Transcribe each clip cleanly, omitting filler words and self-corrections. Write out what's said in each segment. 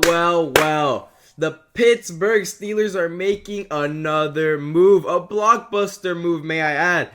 Well. The Pittsburgh Steelers are making another move. A blockbuster move, may I add.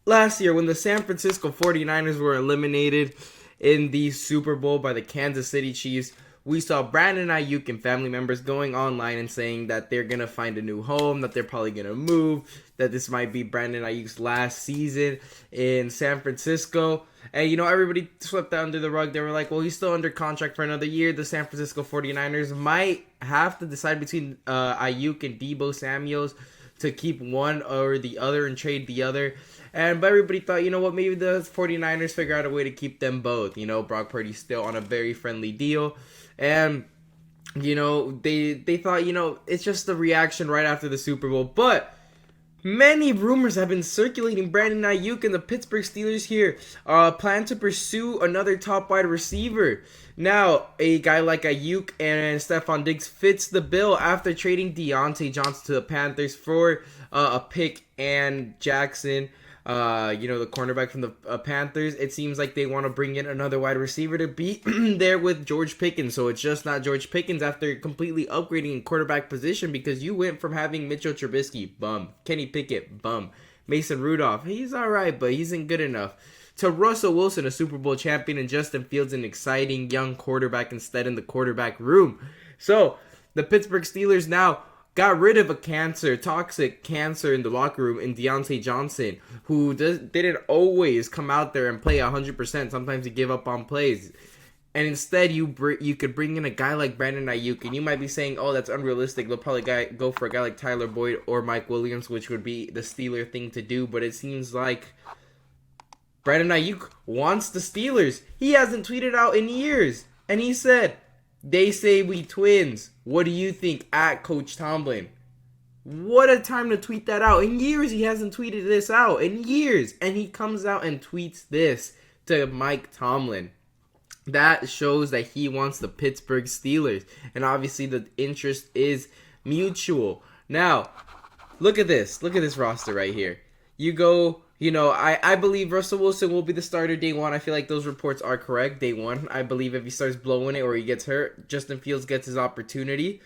Last year, when the San Francisco 49ers were eliminated in the Super Bowl by the Kansas City Chiefs, we saw Brandon Aiyuk and family members going online and saying that they're going to find a new home, that they're probably going to move, that this might be Brandon Aiyuk's last season in San Francisco. And, everybody swept that under the rug. They were like, well, he's still under contract for another year. The San Francisco 49ers might have to decide between Aiyuk and Deebo Samuels to keep one or the other and trade the other. But everybody thought, maybe the 49ers figure out a way to keep them both. Brock Purdy's still on a very friendly deal. And, they thought, it's just the reaction right after the Super Bowl. But many rumors have been circulating. Brandon Aiyuk and the Pittsburgh Steelers here plan to pursue another top wide receiver. Now, a guy like Aiyuk and Stephon Diggs fits the bill after trading Deontay Johnson to the Panthers for a pick and Jackson. The cornerback from the Panthers. It seems like they want to bring in another wide receiver to be there with George Pickens. So it's just not George Pickens after completely upgrading in quarterback position, because you went from having Mitchell Trubisky, bum, Kenny Pickett, bum, Mason Rudolph, he's all right, but he isn't good enough, to Russell Wilson, a Super Bowl champion, and Justin Fields, an exciting young quarterback instead in the quarterback room. So the Pittsburgh Steelers now got rid of a toxic cancer in the locker room in Deontay Johnson, who didn't always come out there and play 100%. Sometimes he give up on plays. And instead, you could bring in a guy like Brandon Aiyuk, and you might be saying, oh, that's unrealistic. They'll probably go for a guy like Tyler Boyd or Mike Williams, which would be the Steeler thing to do. But it seems like Brandon Aiyuk wants the Steelers. He hasn't tweeted out in years. And he said, they say we twins. What do you think? At Coach Tomlin. What a time to tweet that out. In years, he hasn't tweeted this out. In years. And he comes out and tweets this to Mike Tomlin. That shows that he wants the Pittsburgh Steelers. And obviously, the interest is mutual. Now, look at this. Look at this roster right here. You go... I believe Russell Wilson will be the starter day one. I feel like those reports are correct. Day one, I believe if he starts blowing it or he gets hurt, Justin Fields gets his opportunity.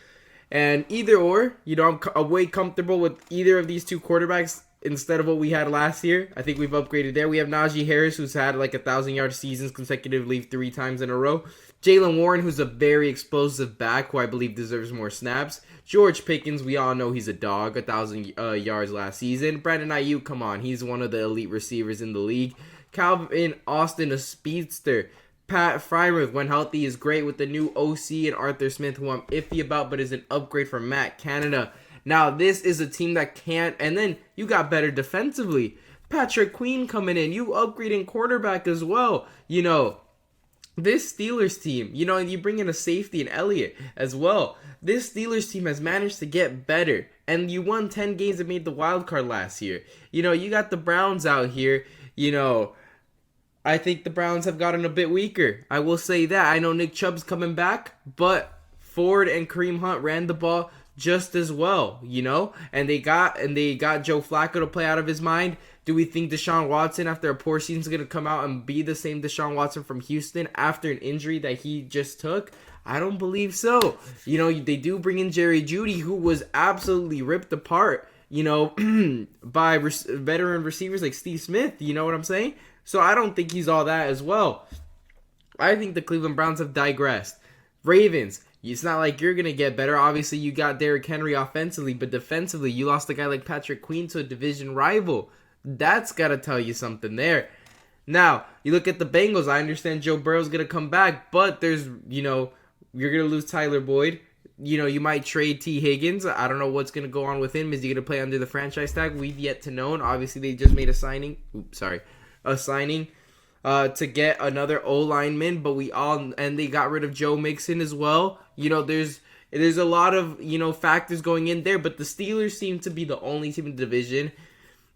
And either or, I'm way comfortable with either of these two quarterbacks instead of what we had last year. I think we've upgraded there. We have Najee Harris, who's had like 1,000-yard seasons consecutively 3 times in a row. Jalen Warren, who's a very explosive back who I believe deserves more snaps. George Pickens, we all know he's a dog, 1,000 yards last season. Brandon Aiyuk, come on, he's one of the elite receivers in the league. Calvin Austin, a speedster. Pat Freiermuth, when healthy, is great with the new OC and Arthur Smith, who I'm iffy about, but is an upgrade from Matt Canada. Now, this is a team that can't, and then you got better defensively. Patrick Queen coming in, you upgrading quarterback as well. This Steelers team, and you bring in a safety and Elliott as well. This Steelers team has managed to get better. And you won 10 games and made the wild card last year. You got the Browns out here. I think the Browns have gotten a bit weaker. I will say that. I know Nick Chubb's coming back, but Ford and Kareem Hunt ran the ball just as well, And they got Joe Flacco to play out of his mind. Do we think Deshaun Watson, after a poor season, is going to come out and be the same Deshaun Watson from Houston after an injury that he just took? I don't believe so. They do bring in Jerry Jeudy, who was absolutely ripped apart, by veteran receivers like Steve Smith. You know what I'm saying? So I don't think he's all that as well. I think the Cleveland Browns have digressed. Ravens, it's not like you're going to get better. Obviously, you got Derrick Henry offensively, but defensively, you lost a guy like Patrick Queen to a division rival. That's got to tell you something there. Now, you look at the Bengals. I understand Joe Burrow's going to come back, but there's, you're going to lose Tyler Boyd. You might trade T. Higgins. I don't know what's going to go on with him. Is he going to play under the franchise tag? We've yet to know. Obviously, they just made a signing. To get another O-lineman, but they got rid of Joe Mixon as well. There's a lot of, factors going in there, but the Steelers seem to be the only team in the division,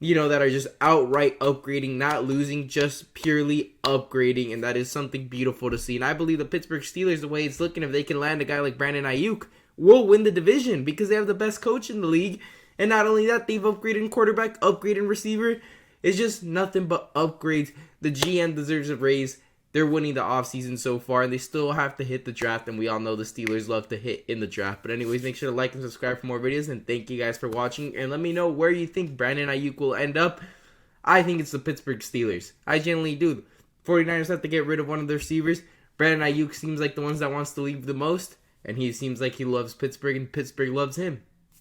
that are just outright upgrading, not losing, just purely upgrading, and that is something beautiful to see. And I believe the Pittsburgh Steelers, the way it's looking, if they can land a guy like Brandon Aiyuk, will win the division because they have the best coach in the league. And not only that, they've upgraded quarterback, upgraded receiver. It's just nothing but upgrades. The GM deserves a raise. they're winning the offseason so far, and they still have to hit the draft, and we all know the Steelers love to hit in the draft. But anyways, make sure to like and subscribe for more videos, and thank you guys for watching, and let me know where you think Brandon Aiyuk will end up. I think it's the Pittsburgh Steelers. I genuinely do. 49ers have to get rid of one of their receivers. Brandon Aiyuk seems like the ones that wants to leave the most, and he seems like he loves Pittsburgh, and Pittsburgh loves him.